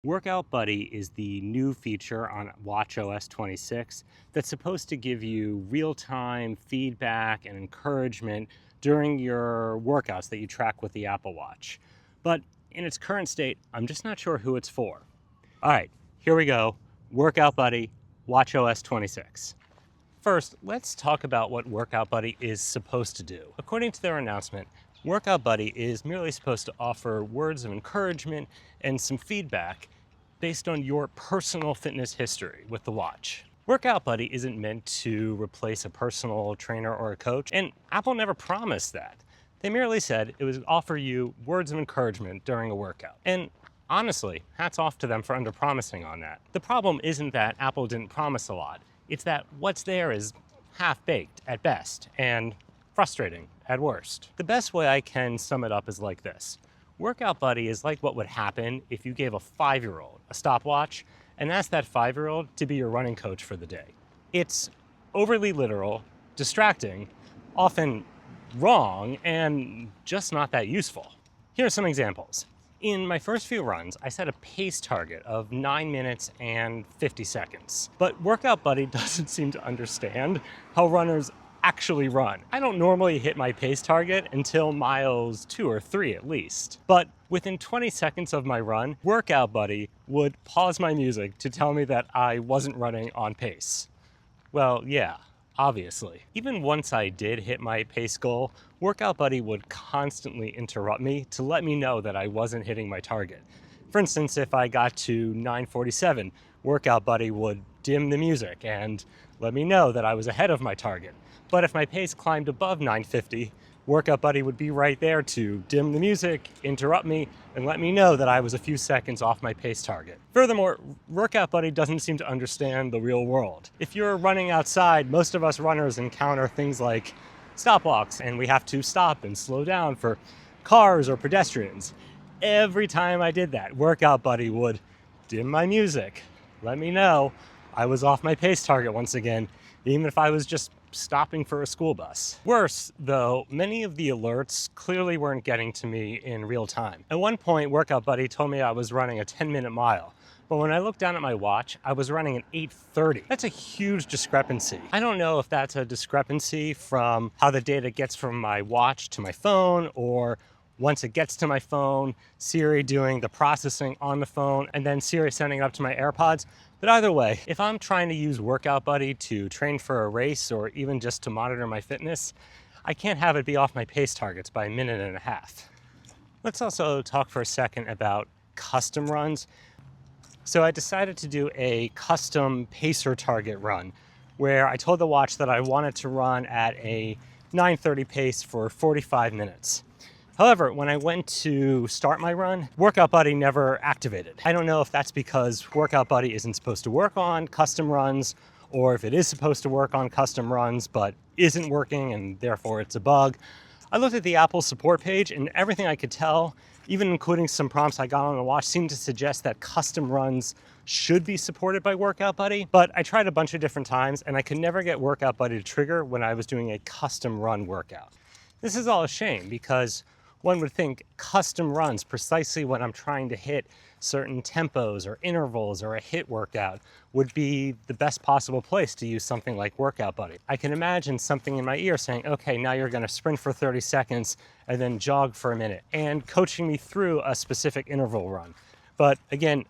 Workout Buddy is the new feature on watchOS 26 that's supposed to give you real-time feedback and encouragement during your workouts that you track with the Apple Watch. But in its current state, I'm just not sure who it's for. All right, here we go. Workout Buddy, watchOS 26. First, let's talk about what Workout Buddy is supposed to do. According to their announcement, Workout Buddy is merely supposed to offer words of encouragement and some feedback based on your personal fitness history with the watch. Workout Buddy isn't meant to replace a personal trainer or a coach, and Apple never promised that. They merely said it would offer you words of encouragement during a workout. And honestly, hats off to them for under-promising on that. The problem isn't that Apple didn't promise a lot. It's that what's there is half-baked at best and frustrating at worst. The best way I can sum it up is like this. Workout Buddy is like what would happen if you gave a 5-year-old a stopwatch and asked that 5-year-old to be your running coach for the day. It's overly literal, distracting, often wrong, and just not that useful. Here are some examples. In my first few runs, I set a pace target of 9 minutes and 50 seconds. But Workout Buddy doesn't seem to understand how runners actually run. I don't normally hit my pace target until miles 2 or 3 at least. But within 20 seconds of my run, Workout Buddy would pause my music to tell me that I wasn't running on pace. Well, yeah, obviously. Even once I did hit my pace goal, Workout Buddy would constantly interrupt me to let me know that I wasn't hitting my target. For instance, if I got to 9:47, Workout Buddy would dim the music and let me know that I was ahead of my target. But if my pace climbed above 9:50, Workout Buddy would be right there to dim the music, interrupt me, and let me know that I was a few seconds off my pace target. Furthermore, Workout Buddy doesn't seem to understand the real world. If you're running outside, most of us runners encounter things like stopwalks, and we have to stop and slow down for cars or pedestrians. Every time I did that, Workout Buddy would dim my music, let me know I was off my pace target once again, even if I was just stopping for a school bus. Worse, though, many of the alerts clearly weren't getting to me in real time. At one point, Workout Buddy told me I was running a 10-minute mile. But when I looked down at my watch, I was running an 8:30. That's a huge discrepancy. I don't know if that's a discrepancy from how the data gets from my watch to my phone, or once it gets to my phone, Siri doing the processing on the phone, and then Siri sending it up to my AirPods. But either way, if I'm trying to use Workout Buddy to train for a race or even just to monitor my fitness, I can't have it be off my pace targets by a minute and a half. Let's also talk for a second about custom runs. So I decided to do a custom pacer target run where I told the watch that I wanted to run at a 9:30 pace for 45 minutes. However, when I went to start my run, Workout Buddy never activated. I don't know if that's because Workout Buddy isn't supposed to work on custom runs, or if it is supposed to work on custom runs but isn't working and therefore it's a bug. I looked at the Apple support page and everything I could tell, even including some prompts I got on the watch, seemed to suggest that custom runs should be supported by Workout Buddy. But I tried a bunch of different times and I could never get Workout Buddy to trigger when I was doing a custom run workout. This is all a shame because one would think custom runs precisely when I'm trying to hit certain tempos or intervals or a HIIT workout would be the best possible place to use something like Workout Buddy. I can imagine something in my ear saying, okay, now you're gonna sprint for 30 seconds and then jog for a minute, and coaching me through a specific interval run. But again,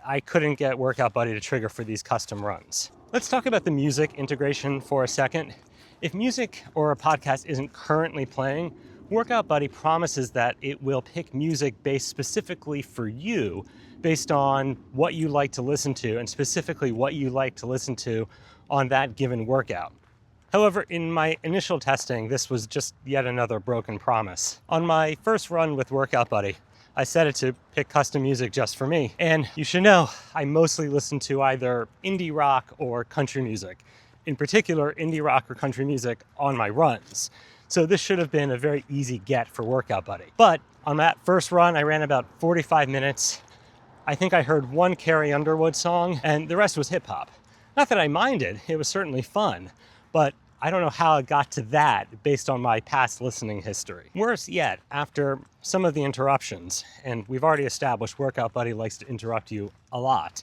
I couldn't get Workout Buddy to trigger for these custom runs. Let's talk about the music integration for a second. If music or a podcast isn't currently playing, Workout Buddy promises that it will pick music based specifically for you, based on what you like to listen to, and specifically what you like to listen to on that given workout. However, in my initial testing, this was just yet another broken promise. On my first run with Workout Buddy, I set it to pick custom music just for me. And you should know, I mostly listen to either indie rock or country music. In particular, indie rock or country music on my runs. So this should have been a very easy get for Workout Buddy. But on that first run, I ran about 45 minutes. I think I heard one Carrie Underwood song, and the rest was hip hop. Not that I minded, it was certainly fun, but I don't know how it got to that based on my past listening history. Worse yet, after some of the interruptions, and we've already established Workout Buddy likes to interrupt you a lot,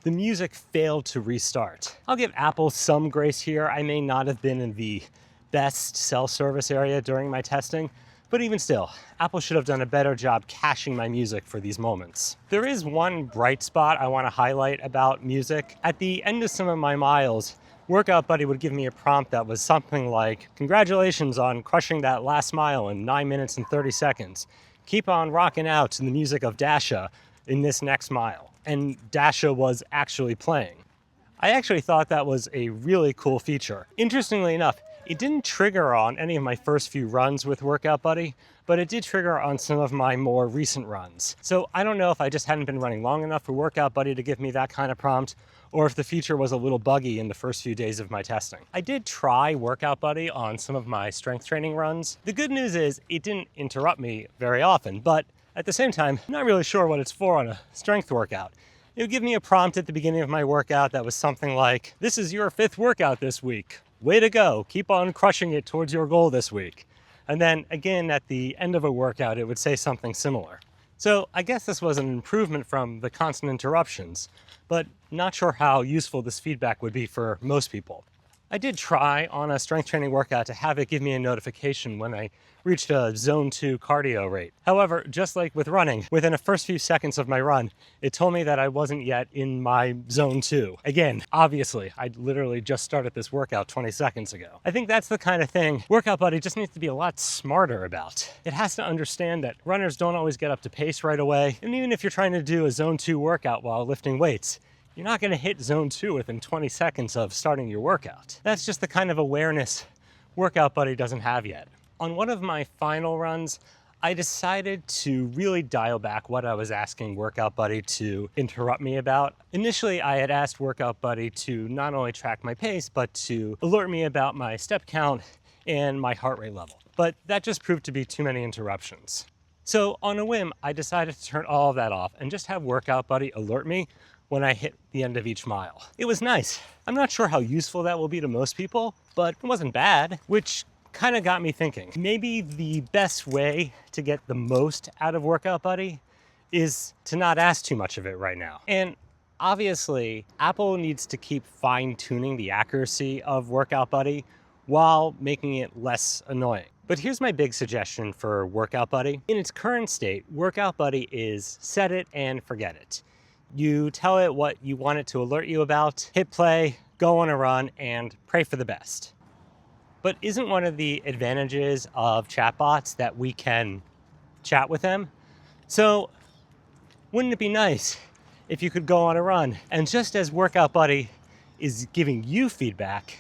the music failed to restart. I'll give Apple some grace here. I may not have been in the best cell service area during my testing, but even still, Apple should have done a better job caching my music for these moments. There is one bright spot I want to highlight about music. At the end of some of my miles, Workout Buddy would give me a prompt that was something like, "Congratulations on crushing that last mile in 9 minutes and 30 seconds. Keep on rocking out to the music of Dasha in this next mile." And Dasha was actually playing. I actually thought that was a really cool feature. Interestingly enough, it didn't trigger on any of my first few runs with Workout Buddy, but it did trigger on some of my more recent runs. So I don't know if I just hadn't been running long enough for Workout Buddy to give me that kind of prompt, or if the feature was a little buggy in the first few days of my testing. I did try Workout Buddy on some of my strength training runs. The good news is it didn't interrupt me very often, but at the same time, I'm not really sure what it's for on a strength workout. It would give me a prompt at the beginning of my workout that was something like, "This is your 5th workout this week. Way to go. Keep on crushing it towards your goal this week." And then again, at the end of a workout, it would say something similar. So I guess this was an improvement from the constant interruptions, but not sure how useful this feedback would be for most people. I did try on a strength training workout to have it give me a notification when I reached a zone 2 cardio rate. However, just like with running, within the first few seconds of my run, it told me that I wasn't yet in my zone 2. Again, obviously, I literally just started this workout 20 seconds ago. I think that's the kind of thing Workout Buddy just needs to be a lot smarter about. It has to understand that runners don't always get up to pace right away. And even if you're trying to do a zone 2 workout while lifting weights, you're not going to hit zone 2 within 20 seconds of starting your workout. That's just the kind of awareness Workout Buddy doesn't have yet. On one of my final runs, I decided to really dial back what I was asking Workout Buddy to interrupt me about. Initially, I had asked Workout Buddy to not only track my pace, but to alert me about my step count and my heart rate level. But that just proved to be too many interruptions. So on a whim, I decided to turn all of that off and just have Workout Buddy alert me when I hit the end of each mile. It was nice. I'm not sure how useful that will be to most people, but it wasn't bad, which kind of got me thinking. Maybe the best way to get the most out of Workout Buddy is to not ask too much of it right now. And obviously, Apple needs to keep fine-tuning the accuracy of Workout Buddy while making it less annoying. But here's my big suggestion for Workout Buddy. In its current state, Workout Buddy is set it and forget it. You tell it what you want it to alert you about, hit play, go on a run, and pray for the best. But isn't one of the advantages of chatbots that we can chat with them? So wouldn't it be nice if you could go on a run, and just as Workout Buddy is giving you feedback,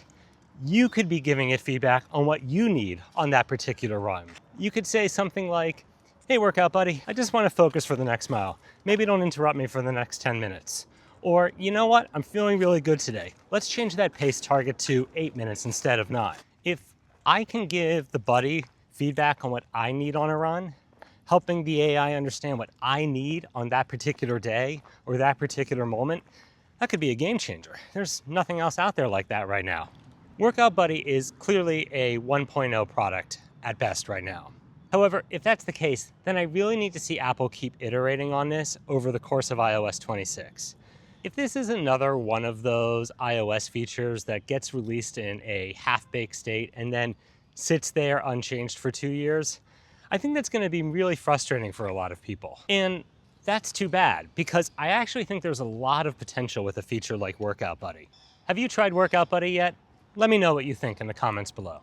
you could be giving it feedback on what you need on that particular run. You could say something like, "Hey, Workout Buddy, I just want to focus for the next mile. Maybe don't interrupt me for the next 10 minutes. Or, you know what? I'm feeling really good today. Let's change that pace target to 8 minutes instead of 9. If I can give the buddy feedback on what I need on a run, helping the AI understand what I need on that particular day or that particular moment, that could be a game changer. There's nothing else out there like that right now. Workout Buddy is clearly a 1.0 product at best right now. However, if that's the case, then I really need to see Apple keep iterating on this over the course of iOS 26. If this is another one of those iOS features that gets released in a half-baked state and then sits there unchanged for 2 years, I think that's going to be really frustrating for a lot of people. And that's too bad, because I actually think there's a lot of potential with a feature like Workout Buddy. Have you tried Workout Buddy yet? Let me know what you think in the comments below.